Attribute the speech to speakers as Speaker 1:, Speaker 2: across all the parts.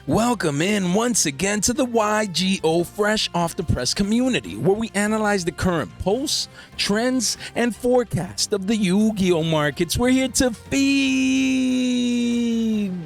Speaker 1: Welcome in once again to the Yugioh Fresh Off the Press community, where we analyze the current pulse, trends, and forecast of the Yu-Gi-Oh markets. We're here to feed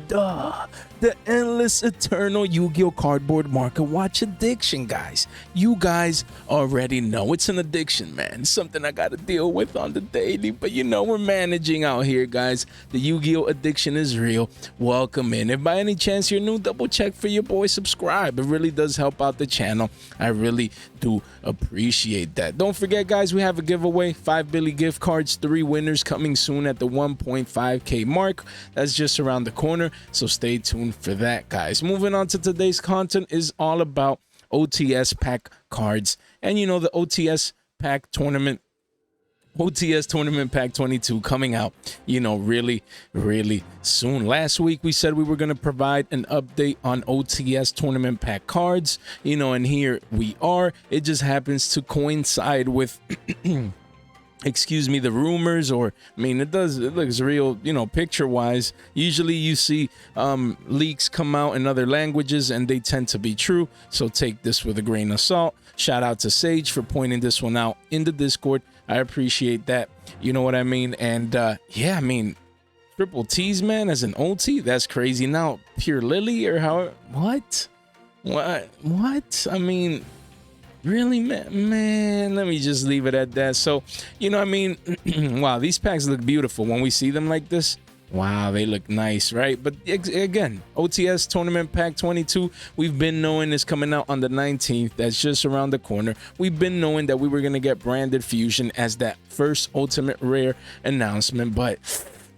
Speaker 1: the endless, eternal Yu-Gi-Oh cardboard market watch addiction, guys. You guys already know it's an addiction, man. Something I gotta deal with on the daily, but you know we're managing out here, guys. The Yu-Gi-Oh addiction is real. Welcome in. If by any chance you're new, double check for your boy, subscribe. It really does help out the channel. I really do appreciate that. Don't forget, guys, we have a giveaway, 5 Billy gift cards, 3 winners coming soon at the 1.5k mark. That's just around the corner, so stay tuned for that, guys. Moving on to today's content is all about OTS Pack cards, and you know, the OTS Pack tournament, OTS Tournament Pack 22 coming out, you know, really soon. Last week we said we were going to provide an update on OTS Tournament Pack cards, you know, and here we are. It just happens to coincide with excuse me, the rumors, or I mean, it looks real, you know, picture wise. Usually you see leaks come out in other languages and they tend to be true, so take this with a grain of salt. Shout out to Sage for pointing this one out in the Discord. I appreciate that, you know what I mean. And yeah, I mean, triple T's, man, as an OT, that's crazy. Now Pure Lily, or how, what I mean, really, man, let me just leave it at that. So, you know, I mean, wow, these packs look beautiful when we see them like this. Wow, they look nice, right? But again, OTS Tournament Pack 22, we've been knowing is coming out on the 19th. That's just around the corner. We've been knowing that we were going to get Branded Fusion as that first Ultimate Rare announcement. But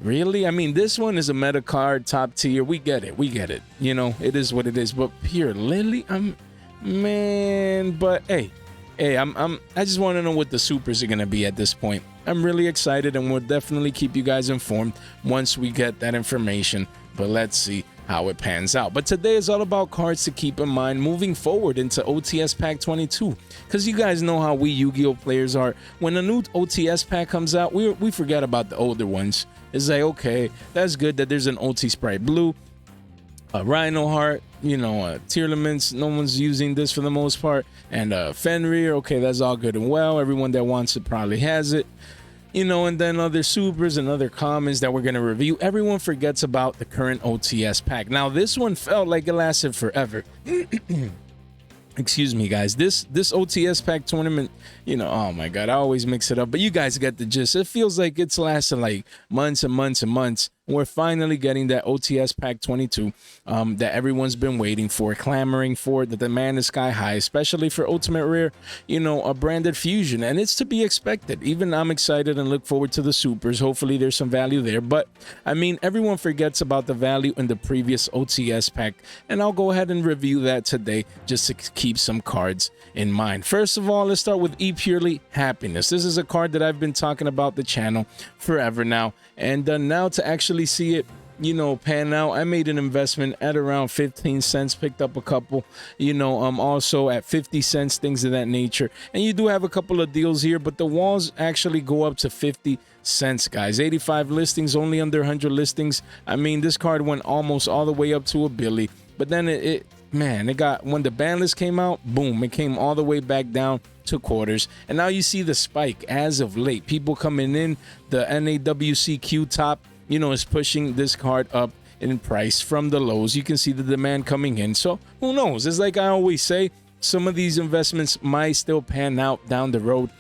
Speaker 1: really, I mean, this one is a meta card, top tier. We get it. You know, it is what it is. But Pure Lily, man, but hey, I just want to know what the supers are going to be at this point. I'm really excited, and we'll definitely keep you guys informed once we get that information, but let's see how it pans out. But today is all about cards to keep in mind moving forward into OTS Pack 22, because you guys know how we Yu-Gi-Oh players are. When a new OTS pack comes out, we forget about the older ones. It's like, okay, that's good that there's an OT Sprite Blue, a Rhino Heart, you know, Tearlaments, no one's using this for the most part, and Fenrir, okay, that's all good and well. Everyone that wants it probably has it, you know, and then other supers and other commons that we're going to review. Everyone forgets about the current OTS pack. Now, this one felt like it lasted forever. Excuse me, guys. This OTS pack tournament, you know, oh my god, I always mix it up, but you guys get the gist. It feels like it's lasted like months and months and months. We're finally getting that OTS Pack 22 that everyone's been waiting for, clamoring for. The demand is sky high, especially for Ultimate Rare, you know, a Branded Fusion, and it's to be expected. Even I'm excited and look forward to the supers. Hopefully there's some value there, but I mean, everyone forgets about the value in the previous OTS pack, and I'll go ahead and review that today just to keep some cards in mind. First of all, let's start with E Purely Happiness. This is a card that I've been talking about the channel forever now, and now to actually see it, you know, pan out. I made an investment at around 15 cents, picked up a couple, you know, also at 50 cents, things of that nature. And you do have a couple of deals here, but the walls actually go up to 50 cents, guys. 85 listings, only under 100 listings. I mean, this card went almost all the way up to a Billy, but then man, it got, when the Banlist came out, boom, it came all the way back down to quarters. And now you see the spike as of late. People coming in, the NAWCQ top, you know, is pushing this card up in price from the lows. You can see the demand coming in. So who knows? It's like I always say, some of these investments might still pan out down the road.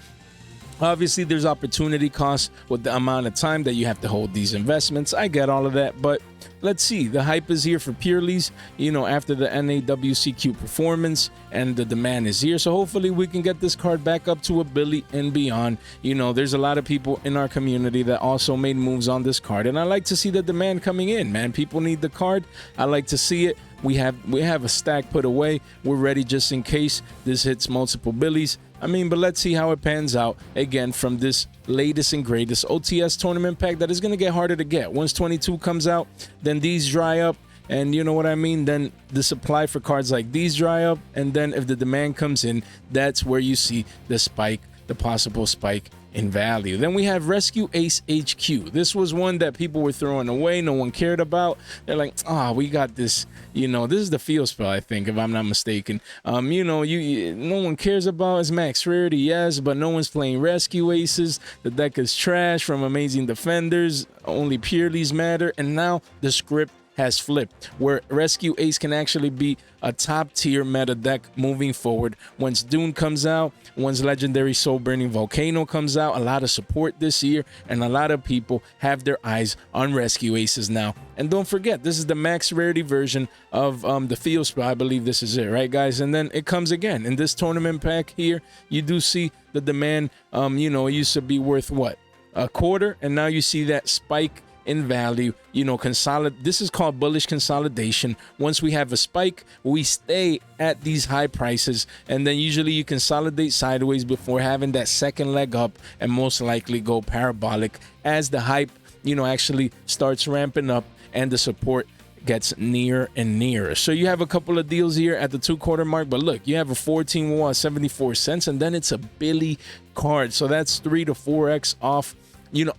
Speaker 1: Obviously, there's opportunity costs with the amount of time that you have to hold these investments. I get all of that, but let's see. The hype is here for Pureleys, you know, after the NAWCQ performance, and the demand is here. So hopefully we can get this card back up to a Billy and beyond. You know, there's a lot of people in our community that also made moves on this card, and I like to see the demand coming in, man. People need the card. I like to see it. We have a stack put away. We're ready just in case this hits multiple Billies. I mean, but let's see how it pans out again from this latest and greatest OTS tournament pack that is going to get harder to get. Once 22 comes out, then these dry up, and you know what I mean, then the supply for cards like these dry up, and then if the demand comes in, that's where you see the spike the possible spike in value. Then we have Rescue Ace HQ. This was one that people were throwing away, no one cared about. They're like, we got this, this is the field spell, I think, if I'm not mistaken. No one cares about his max rarity, yes, but no one's playing Rescue Aces. The deck is trash from Amazing Defenders, only Purely's matter, and now the script has flipped, where Rescue Ace can actually be a top tier meta deck moving forward. Once Dune comes out, once Legendary Soul Burning Volcano comes out, a lot of support this year, and a lot of people have their eyes on Rescue Aces now. And don't forget, this is the max rarity version of the field spell. I believe this is it, right, guys? And then it comes again in this tournament pack here. You do see the demand. It used to be worth what, a quarter, and now you see that spike in value. This is called bullish consolidation. Once we have a spike, we stay at these high prices, and then usually you consolidate sideways before having that second leg up, and most likely go parabolic as the hype actually starts ramping up and the support gets nearer and nearer. So you have a couple of deals here at the 2-quarter mark, but look, you have a 14 wall at 74 cents, and then it's a Billy card, so that's 3 to 4x off,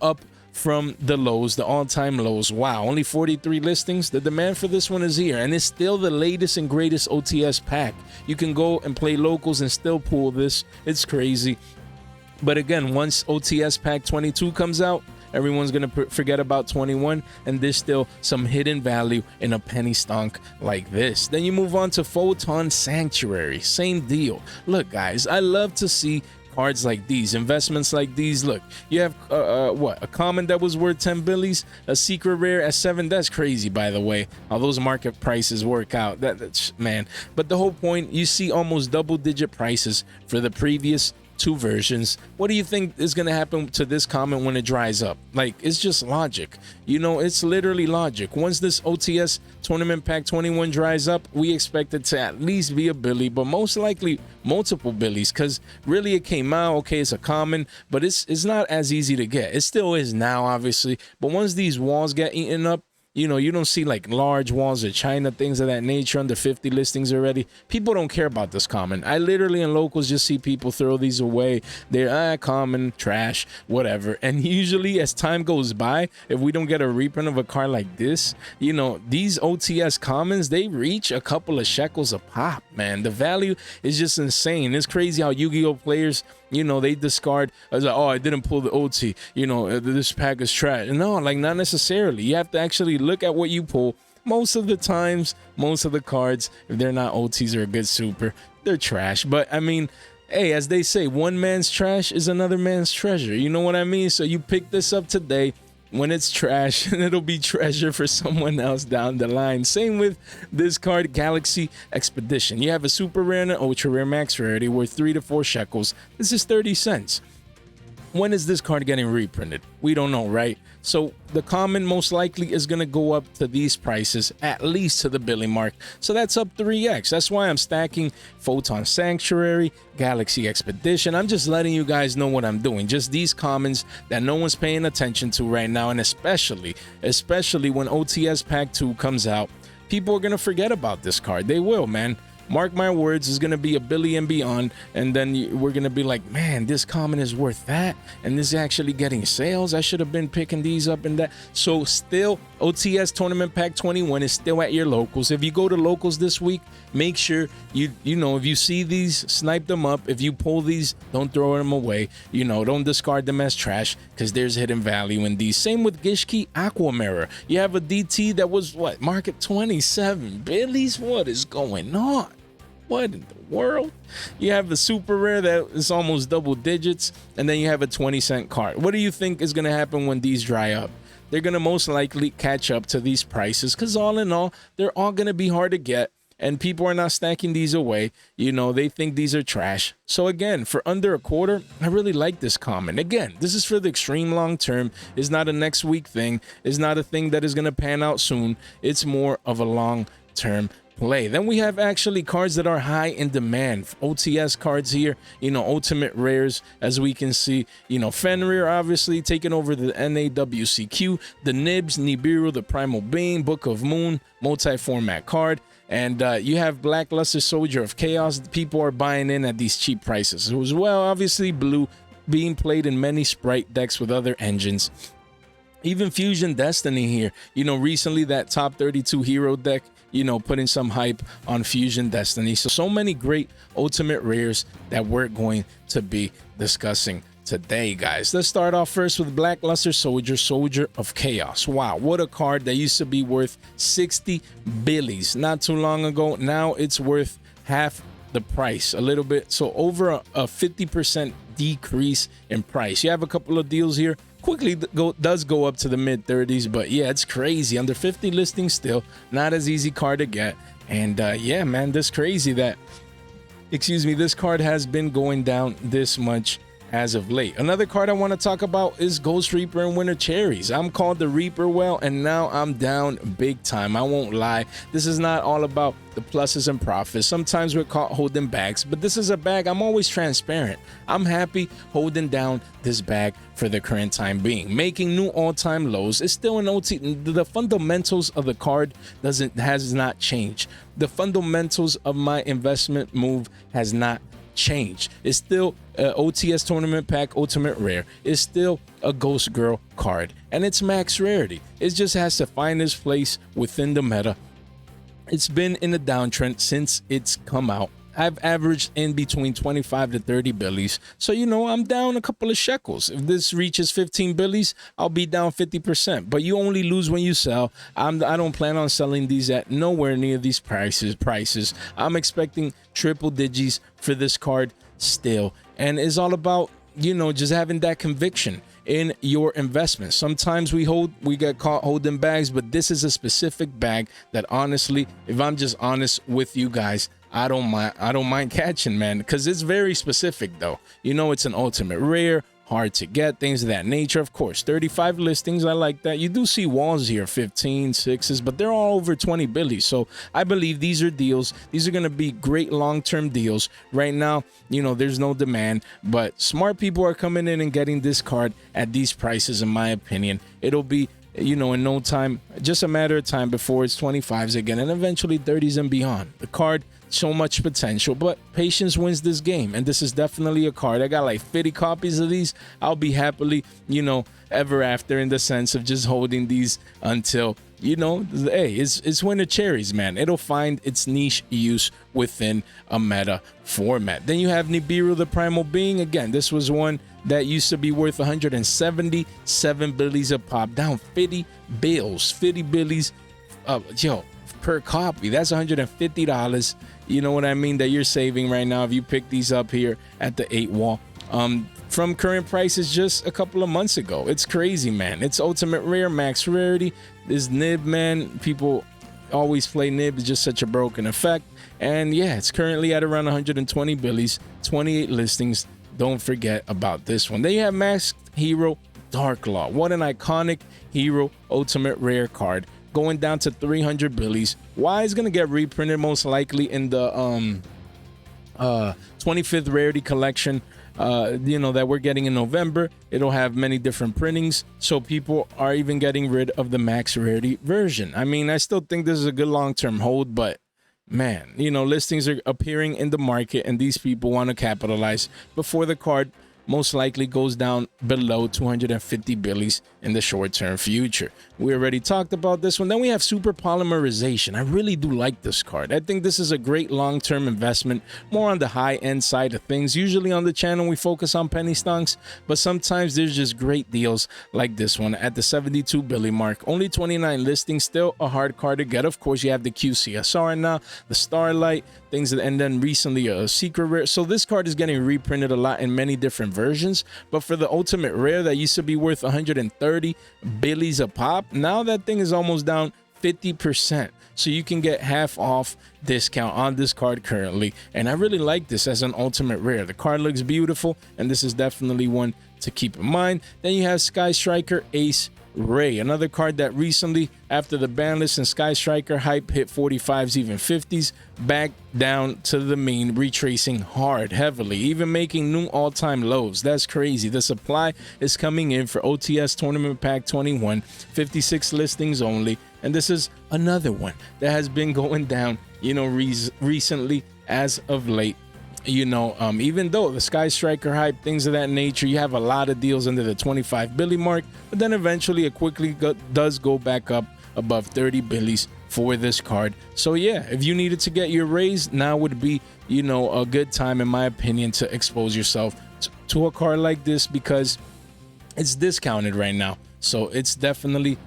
Speaker 1: up from the lows, the all-time lows. Wow, only 43 listings. The demand for this one is here, and it's still the latest and greatest OTS pack. You can go and play locals and still pull this. It's crazy. But again, once OTS pack 22 comes out, everyone's gonna forget about 21, and there's still some hidden value in a penny stonk like this. Then you move on to Photon Sanctuary. Same deal. Look, guys, I love to see cards like these, investments like these. Look, you have a common that was worth 10 billies, a secret rare at 7. That's crazy, by the way, how those market prices work out. That's man. But the whole point, you see almost double-digit prices for the previous 2 versions. What do you think is going to happen to this comment when it dries up? Like, it's just logic. It's literally logic. Once this OTS Tournament Pack 21 dries up, we expect it to at least be a Billy, but most likely multiple Billies, because really it came out, okay, it's a common, but it's not as easy to get. It still is now, obviously, but once these walls get eaten up, you don't see like large walls of China, things of that nature, under 50 listings already. People don't care about this common. I literally in locals just see people throw these away. They're common, trash, whatever. And usually as time goes by, if we don't get a reprint of a card like this, these OTS commons, they reach a couple of shekels a pop, man. The value is just insane. It's crazy how Yu-Gi-Oh players, they discard. I was like, I didn't pull the OT. This pack is trash. No, like, not necessarily. You have to actually look at what you pull. Most of the times, most of the cards, if they're not OTs or a good super, they're trash. But I mean, hey, as they say, one man's trash is another man's treasure. You know what I mean? So you pick this up today when it's trash, and it'll be treasure for someone else down the line. Same with this card, Galaxy Expedition. You have a super rare and an ultra rare max rarity worth 3 to 4 shekels. This is 30 cents. When is this card getting reprinted? We don't know, right? So the common most likely is going to go up to these prices, at least to the Billy mark. So that's up 3x. That's why I'm stacking Photon Sanctuary, Galaxy Expedition. I'm just letting you guys know what I'm doing. Just these commons that no one's paying attention to right now. And especially when OTS Pack 2 comes out, people are going to forget about this card. They will, man. Mark my words, is going to be a Billy and beyond, and then we're going to be like, man, this common is worth that, and this is actually getting sales. I should have been picking these up and that. So still, OTS Tournament Pack 21 is still at your locals. If you go to locals this week, make sure if you see these, snipe them up. If you pull these, don't throw them away. Don't discard them as trash, because there's hidden value in these. Same with Gishki Aqua Mirror. You have a DT that was market 27 Billies. What is going on? What in the world? You have the super rare that is almost double digits, and then you have a 20-cent card. What do you think is going to happen when these dry up? They're going to most likely catch up to these prices, because all in all, they're all going to be hard to get, and people are not stacking these away. They think these are trash. So again, for under a quarter, I really like this common. Again, this is for the extreme long term. It's not a next week thing. It's not a thing that is going to pan out soon. It's more of a long term play. Then we have actually cards that are high in demand. OTS cards here, ultimate rares, as we can see. Fenrir obviously taking over the NAWCQ, the Nibs, Nibiru, the Primal Being, Book of Moon, multi-format card. And you have Blackluster Soldier of Chaos. People are buying in at these cheap prices as well. Obviously, blue being played in many Sprite decks with other engines. Even Fusion Destiny here, you know, recently that top 32 hero deck, you know, putting some hype on Fusion Destiny. So many great ultimate rares that we're going to be discussing today, guys. Let's start off first with Blackluster Soldier, Soldier of Chaos. Wow, what a card that used to be worth 60 billies not too long ago. Now it's worth half the price, a little bit. So over a 50% decrease in price. You have a couple of deals here. Quickly does go up to the mid 30s, but yeah, it's crazy. Under 50 listings still, not as easy card to get. And yeah, man, this crazy that, excuse me, this card has been going down this much as of late. Another card I want to talk about is Ghost Reaper and Winter Cherries. I'm called the Reaper well, and now I'm down big time. I won't lie. This is not all about the pluses and profits. Sometimes we're caught holding bags, but this is a bag. I'm always transparent. I'm happy holding down this bag for the current time being. Making new all-time lows is still an OT. The fundamentals of the card has not changed. The fundamentals of my investment move has not changed. It's still OTS Tournament Pack Ultimate Rare. It's still a Ghost Girl card, and it's max rarity. It just has to find its place within the meta. It's been in a downtrend since it's come out. I've averaged in between 25 to 30 billies. So, you know, I'm down a couple of shekels. If this reaches 15 billies, I'll be down 50%. But you only lose when you sell. I don't plan on selling these at nowhere near these prices. I'm expecting triple digits for this card still. And it's all about, you know, just having that conviction in your investment. Sometimes we get caught holding bags, but this is a specific bag that, honestly, if I'm just honest with you guys, I don't mind catching, man, because it's very specific though. You know, it's an ultimate rare, hard to get, things of that nature. Of course, 35 listings, I like that. You do see walls here, 15, 6s, but they're all over 20 billies. So I believe these are deals. These are going to be great long-term deals. Right now, you know, there's no demand, but smart people are coming in and getting this card at these prices, in my opinion. It'll be, you know, in no time, just a matter of time before it's 25s again, and eventually 30s and beyond. The card, so much potential, but patience wins this game, and this is definitely a card. I got like 50 copies of these. I'll be happily, you know, ever after, in the sense of just holding these until, you know, hey, it's Winter Cherries, man. It'll find its niche use within a meta format. Then you have Nibiru, the Primal Being. Again, this was one that used to be worth 177 billies a pop, down 50 bills, 50 billies, per copy. That's $150. You know what I mean, that you're saving right now if you pick these up here at the 8 wall. From current prices just a couple of months ago. It's crazy, man. It's ultimate rare, max rarity. This nib, man, people always play nib. It's just such a broken effect. And yeah, it's currently at around 120 billies, 28 listings. Don't forget about this one. Then you have Masked Hero Dark Law. What an iconic hero ultimate rare card, going down to 300 billies. Why is going to get reprinted most likely in the 25th rarity collection, you know, that we're getting in November. It'll have many different printings, so people are even getting rid of the max rarity version. I mean, I still think this is a good long-term hold, but man, you know, listings are appearing in the market, and these people want to capitalize before the card most likely goes down below 250 billies in the short-term future. We already talked about this one. Then we have Super Polymerization. I really do like this card. I think this is a great long-term investment, more on the high-end side of things. Usually on the channel, we focus on penny stonks, but sometimes there's just great deals like this one at the 72 billion mark. Only 29 listings, still a hard card to get. Of course, you have the QCSR now, the Starlight, things, and then recently a secret rare. So this card is getting reprinted a lot in many different versions, but for the ultimate rare that used to be worth 130 billies a pop, now that thing is almost down 50%. So you can get half off discount on this card currently, and I really like this as an ultimate rare. The card looks beautiful, and this is definitely one to keep in mind. Then you have Striker Ace Rey, another card that recently, after the Banlist and Striker hype hit 45s, even 50s, back down to the mean, retracing hard, heavily, even making new all-time lows. That's crazy. The supply is coming in for OTS Tournament Pack 21, 56 listings only, and this is another one that has been going down, you know, recently as of late. even though the Sky Striker hype, things of that nature, you have a lot of deals under the 25 billy mark, but then eventually it quickly does go back up above 30 billies for this card. So yeah, if you needed to get your raise, now would be, a good time, in my opinion, to expose yourself to a card like this, because it's discounted right now. So it's definitely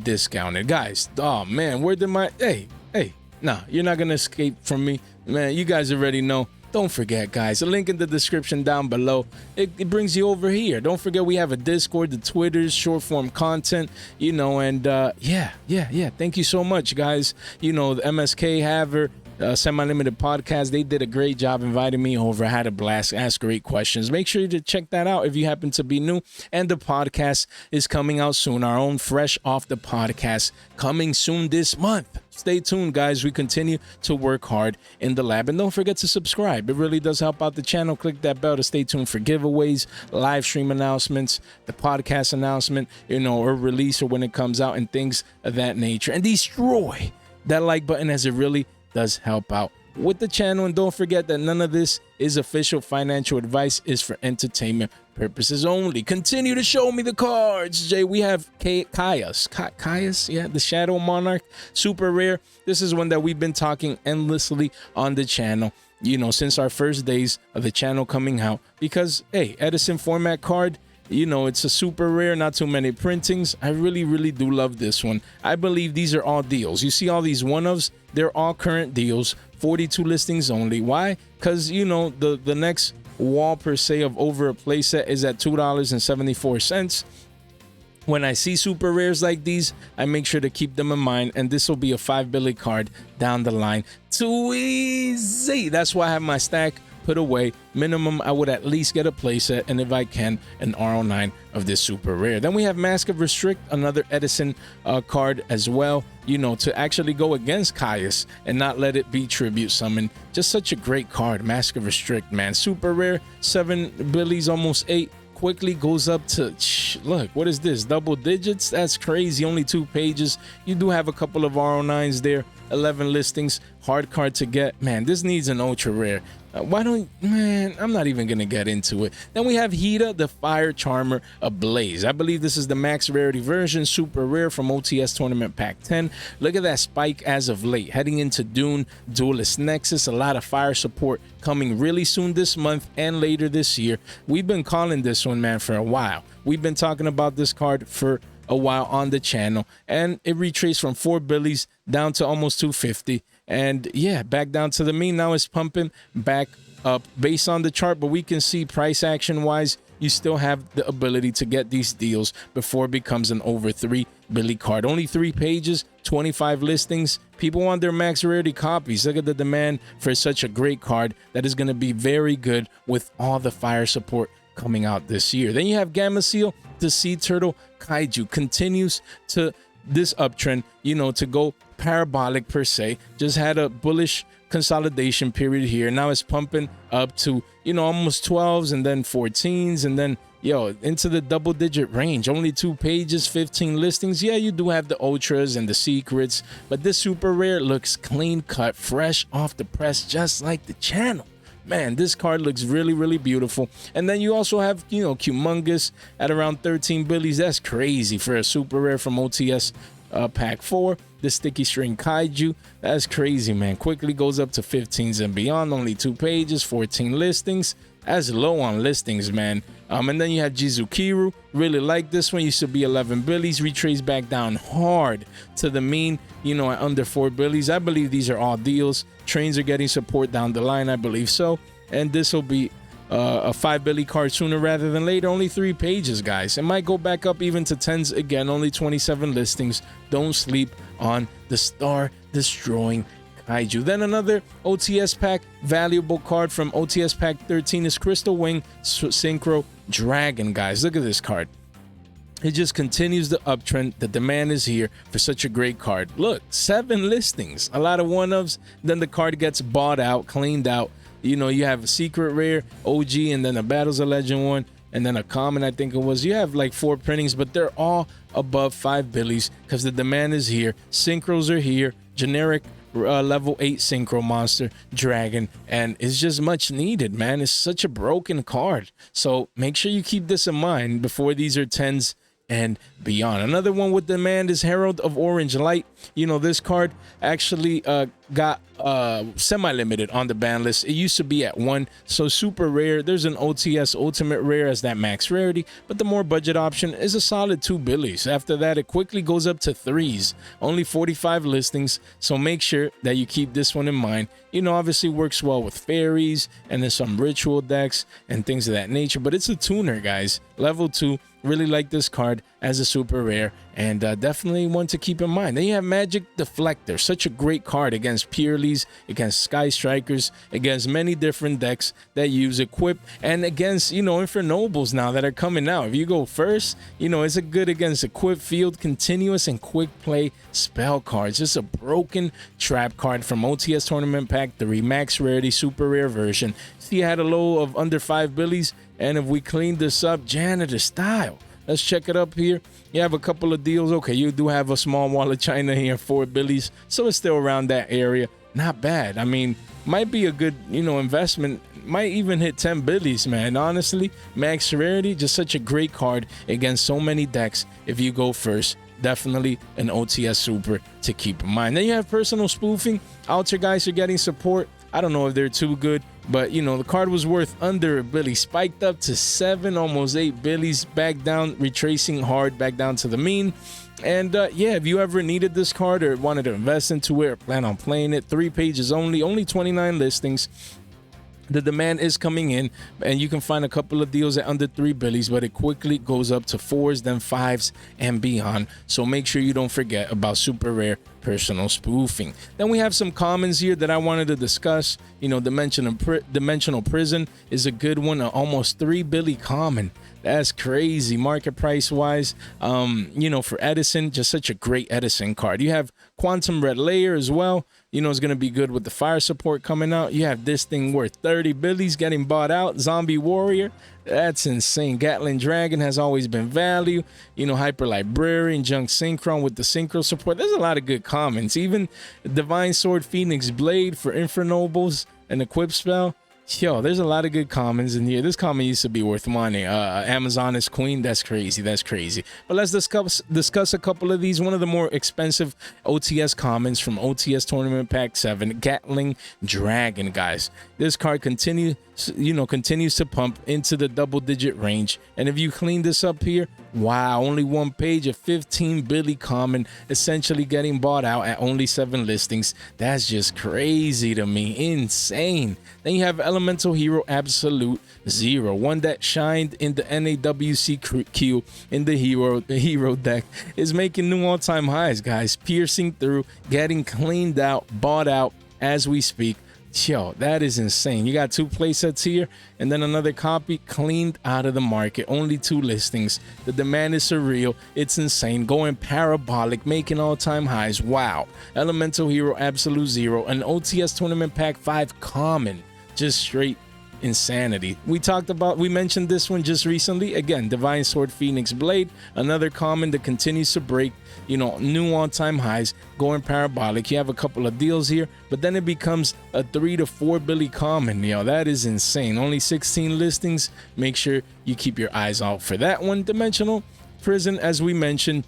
Speaker 1: discounted, guys. Oh man, where did my hey, nah, you're not gonna escape from me, man. You guys already know. Don't forget, guys, a link in the description down below. It brings you over here. Don't forget, we have a Discord, the Twitters, short form content, and yeah. Thank you so much, guys. The MSK Haver, Semi-Limited Podcast, they did a great job inviting me over. I had a blast, ask great questions. Make sure to check that out if you happen to be new. And the podcast is coming out soon. Our own Fresh Off the Podcast coming soon this month. Stay tuned, guys. We continue to work hard in the lab. And don't forget to subscribe. It really does help out the channel. Click that bell to stay tuned for giveaways, live stream announcements, the podcast announcement, or release, or when it comes out, and things of that nature. And destroy that like button, as it really does help out with the channel. And don't forget that none of this is official financial advice, is for entertainment purposes only. Continue to show me the cards, Jay. We have Caius, yeah, the Shadow Monarch, super rare. This is one that we've been talking endlessly on the channel, since our first days of the channel coming out, because hey, Edison format card, it's a super rare, not too many printings. I really do love this one. I believe these are all deals. You see all these one-ofs, they're all current deals, 42 listings only. Why? Because the next wall per se of over a playset is at $2.74. When I see super rares like these, I make sure to keep them in mind, and this will be a 5 billy card down the line. Too easy. That's why I have my stack put away. Minimum, I would at least get a playset, and if I can, an RO9 of this super rare. Then we have Mask of Restrict, another Edison card as well, to actually go against Caius and not let it be tribute summon. Just such a great card, Mask of Restrict, man. Super rare, 7 billies, almost 8. Quickly goes up to, look, what is this, double digits? That's crazy. Only 2 pages. You do have a couple of RO9s there, 11 listings, hard card to get. Man, this needs an ultra rare. Man, I'm not even gonna get into it. Then we have Hida, the Fire Charmer Ablaze. I believe this is the max rarity version, super rare, from OTS Tournament Pack 10. Look at that spike as of late. Heading into Dune, Duelist Nexus, a lot of fire support coming really soon this month and later this year. We've been calling this one, man, for a while. We've been talking about this card for a while on the channel, and it retraced from 4 billies down to almost 250, and yeah, back down to the mean. Now it's pumping back up based on the chart, but we can see price action wise, you still have the ability to get these deals before it becomes an over 3 billy card. Only 3 pages, 25 listings. People want their max rarity copies. Look at the demand for such a great card that is going to be very good with all the fire support coming out this year. Then you have Gamma Seal, the Sea Turtle Kaiju, continues to this uptrend, to go parabolic per se. Just had a bullish consolidation period here. Now it's pumping up to, almost 12s, and then 14s, and then into the double digit range. Only 2 pages, 15 listings. Yeah, you do have the ultras and the secrets, but this super rare looks clean cut, fresh off the press, just like the channel. Man, this card looks really beautiful. And then you also have, humongous at around 13 billies. That's crazy for a super rare from OTS Pack 4. The Sticky String Kaiju, that's crazy, man. Quickly goes up to 15s and beyond. Only 2 pages, 14 listings. That's low on listings, man. And then you have jizukiru. Really like this one. Used to be 11 billies. Retrace back down hard to the mean, at under 4 billies. I believe these are all deals. Trains are getting support down the line, I believe so. And this will be a 5 billy card sooner rather than later. Only 3 pages, guys. It might go back up even to 10s again. Only 27 listings. Don't sleep on the star destroying Kaiju. Then another OTS Pack valuable card from OTS Pack 13 is crystalwing Synchro Dragon, guys. Look at this card. It just continues the uptrend. The demand is here for such a great card. Look, 7 listings, a lot of one-ofs. Then the card gets bought out, cleaned out. You have a secret rare, OG, and then a Battles of Legend one, and then a common, I think it was. You have like 4 printings, but they're all above 5 billies because the demand is here. Synchros are here. Generic level 8 Synchro monster dragon, and it's just much needed, man. It's such a broken card, so make sure you keep this in mind before these are 10s and beyond. Another one with demand is Herald of Orange Light. You know, this card actually got semi-limited on the ban list. It used to be at 1, so super rare. There's an OTS Ultimate Rare as that max rarity, but the more budget option is a solid 2 billies. After that, it quickly goes up to 3s. Only 45 listings, so make sure that you keep this one in mind. You know, obviously works well with fairies and then some ritual decks and things of that nature, but it's a tuner, guys. Level 2. Really like this card as a super rare, and definitely one to keep in mind. Then you have Magic Deflector, such a great card against Pureleys, against Sky Strikers, against many different decks that use Equip, and against, you know, Infernobles now that are coming out. If you go first, you know, it's a good against Equip, Field, Continuous, and Quick Play spell cards. Just a broken trap card from OTS Tournament Pack 3, max rarity, super rare version. See, I had a low of under 5 billies, and if we clean this up, janitor style. Let's check it up here. You have a couple of deals. Okay, you do have a small wall of China here, 4 billies, so it's still around that area. Not bad. I mean, might be a good, you know, investment. Might even hit 10 billies, man. Honestly, max rarity, just such a great card against so many decks. If you go first, definitely an OTS super to keep in mind. Then you have personal spoofing. Alter guys are getting support. I don't know if they're too good, but you know, the card was worth under a billy, spiked up to 7, almost 8 billies, back down, retracing hard back down to the mean. And yeah, if you ever needed this card or wanted to invest into it or plan on playing it, 3 pages only 29 listings. The demand is coming in, and you can find a couple of deals at under 3 billies, but it quickly goes up to 4s, then 5s, and beyond. So make sure you don't forget about super rare personal spoofing. Then we have some commons here that I wanted to discuss. You know, Dimensional Prison is a good one, almost 3 billy common. That's crazy market price wise. You know, for Edison, just such a great Edison card. You have Quantum Red Layer as well. You know, it's going to be good with the fire support coming out. You have this thing worth 30 billies getting bought out. Zombie Warrior, that's insane. Gatling Dragon has always been value. You know, Hyper Librarian, Junk Synchron with the Synchro support. There's a lot of good commons. Even Divine Sword Phoenix Blade for Infernobles, an equip spell. Yo, there's a lot of good commons in here. This common used to be worth money. Amazoness Queen, that's crazy. That's crazy. But let's discuss a couple of these. One of the more expensive OTS commons from OTS Tournament Pack 7, Gatling Dragon, guys. This card continues to pump into the double-digit range. And if you clean this up here, wow, only 1 page of 15 billy common, essentially getting bought out at only 7 listings. That's just crazy to me. Insane. Then you have Elemental Hero Absolute Zero, one that shined in the NAWCQ in the hero deck, is making new all-time highs, guys. Piercing through, getting cleaned out, bought out as we speak. Yo, that is insane. You got 2 playsets here, and then another copy cleaned out of the market. Only 2 listings. The demand is surreal. It's insane. Going parabolic, making all-time highs. Wow. Elemental Hero Absolute Zero, an OTS Tournament Pack 5 common. Just straight insanity. We mentioned this one just recently. Again, Divine Sword Phoenix Blade, another common that continues to break, you know, new all-time highs, going parabolic. You have a couple of deals here, but then it becomes a 3 to 4 billy common. Yo, that is insane. Only 16 listings. Make sure you keep your eyes out for that one. Dimensional Prison, as we mentioned,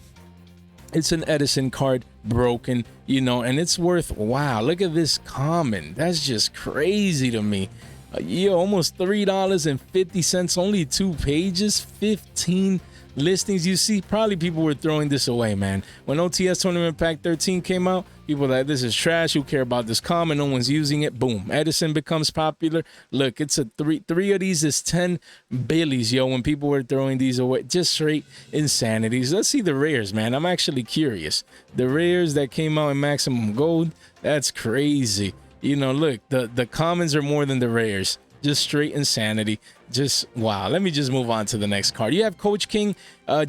Speaker 1: it's an Edison card, broken, you know, and it's worth, wow, look at this common. That's just crazy to me. Almost $3.50, only 2 pages, 15 listings. You see, probably people were throwing this away, man. When OTS Tournament Pack 13 came out, people were like, this is trash. Who care about this common? No one's using it. Boom. Edison becomes popular. Look, it's a three of these is 10 billies, yo, when people were throwing these away. Just straight insanities. Let's see the rares, man. I'm actually curious. The rares that came out in Maximum Gold, that's crazy. You know, look, the commons are more than the rares. Just straight insanity. Just wow. Let me just move on to the next card. You have Coach King,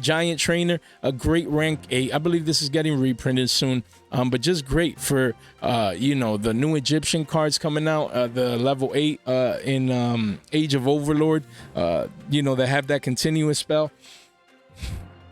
Speaker 1: Giant Trainer, a great rank 8. I believe this is getting reprinted soon. But just great for you know, the new Egyptian cards coming out, the level 8 in Age of Overlord. You know, they have that continuous spell.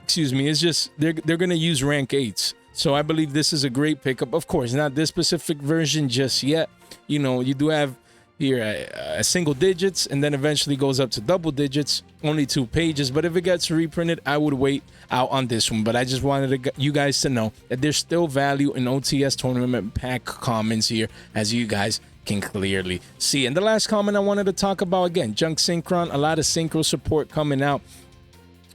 Speaker 1: Excuse me. It's just they're gonna use rank 8s. So I believe this is a great pickup. Of course, not this specific version just yet. You know, you do have here a single digits, and then eventually goes up to double digits, only 2 pages. But if it gets reprinted, I would wait out on this one. But I just wanted you guys to know that there's still value in OTS tournament pack comments here, as you guys can clearly see. And the last comment I wanted to talk about, again, junk synchron, a lot of synchro support coming out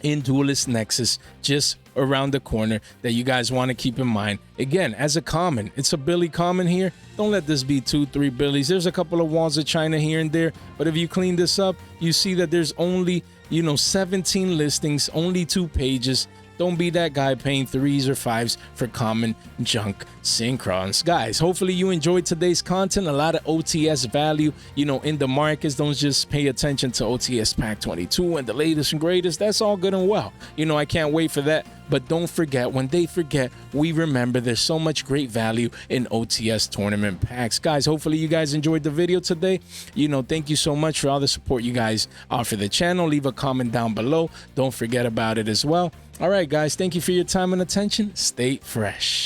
Speaker 1: in Duelist Nexus just around the corner that you guys want to keep in mind. Again, as a common, it's a Billy common here. Don't let this be 2-3 Billies. There's a couple of walls of China here and there, but if you clean this up, you see that there's only, you know, 17 listings, only 2 pages. Don't be that guy paying 3s or 5s for common junk synchrons. Guys, hopefully you enjoyed today's content. A lot of OTS value, you know, in the markets. Don't just pay attention to OTS Pack 22 and the latest and greatest. That's all good and well. You know, I can't wait for that. But don't forget, when they forget, we remember. There's so much great value in OTS tournament packs. Guys, hopefully you guys enjoyed the video today. You know, thank you so much for all the support you guys offer the channel. Leave a comment down below. Don't forget about it as well. All right, guys, thank you for your time and attention. Stay fresh.